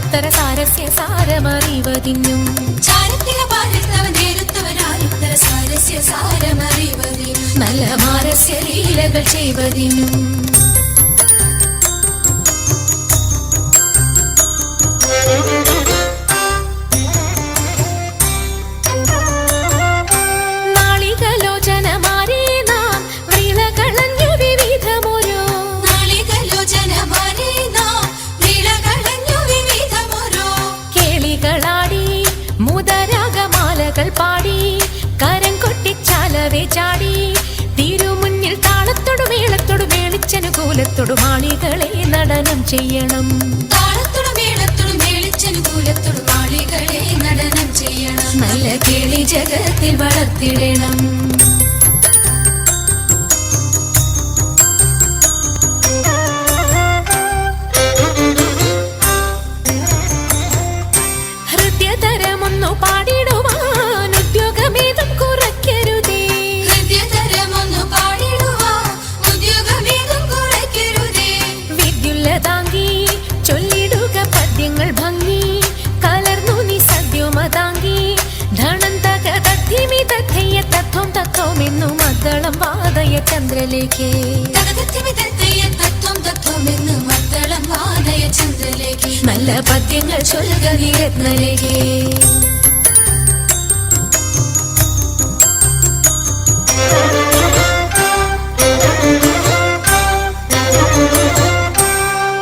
ഉത്തര സാരസ്യ സാരമറിവതിനും നല്ല മാരസ്യ ലീലകൾ ചെയ്വതിനും പാടി കരം കൊട്ടിച്ചാലവേ ചാടി തിരുമുന്നിൽ താളത്തോടു മേളത്തോടു മേളിച്ചനുകൂലത്തോടു മാളികളെ നടനം ചെയ്യണം. നല്ല കേളി ജഗത്തിൽ വളർത്തിടണം. ഹൃദയതരമൊന്നു പാടിടുവാൻ ഉദ്യോഗമേതും കുറയ്ക്കരുതേ. വിദ്യുല്ലതാങ്കി ചൊല്ലിടുക പദ്യങ്ങൾ ഭംഗി കലർന്നു നീ സദ്യോമതാങ്കി ധണം തക തദ്ധിമി തഥയ്യ തത്വം തത്വമെന്നു മദ്ദളം വാദയ ചന്ദ്രലേഖേ. നല്ല പദ്യങ്ങൾ ചൊല്ലുക നീ രത്നലേഖേ.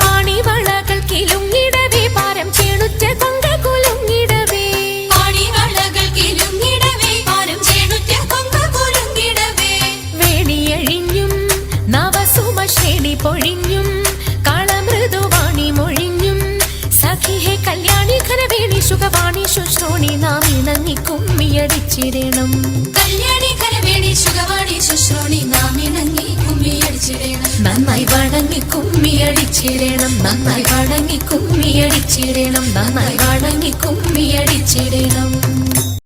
ആണിവളകൾ കിലുങ്ങിടവേ പാരം ചേണുറ്റ കൊങ്ക കുലുങ്ങിടവേ. വേണിയഴിഞ്ഞും നവസുമ ശ്രേണി പൊഴിഞ്ഞും കളമൃദുവാണി മൊഴിഞ്ഞും സഖിഹേ കല്യാണി ഘനവേണി സുഖവാണി ശുശ്രൂണി നാം ഇണങ്ങി കുമ്മിയടിച്ചിടണം. നന്നായി വണങ്ങി കുമ്മിയടിച്ചിടണം. നന്നായി വണങ്ങി കുമ്മിയടിച്ചിടണം. നന്നായി വണങ്ങി കുമ്മിയടിച്ചിടണം.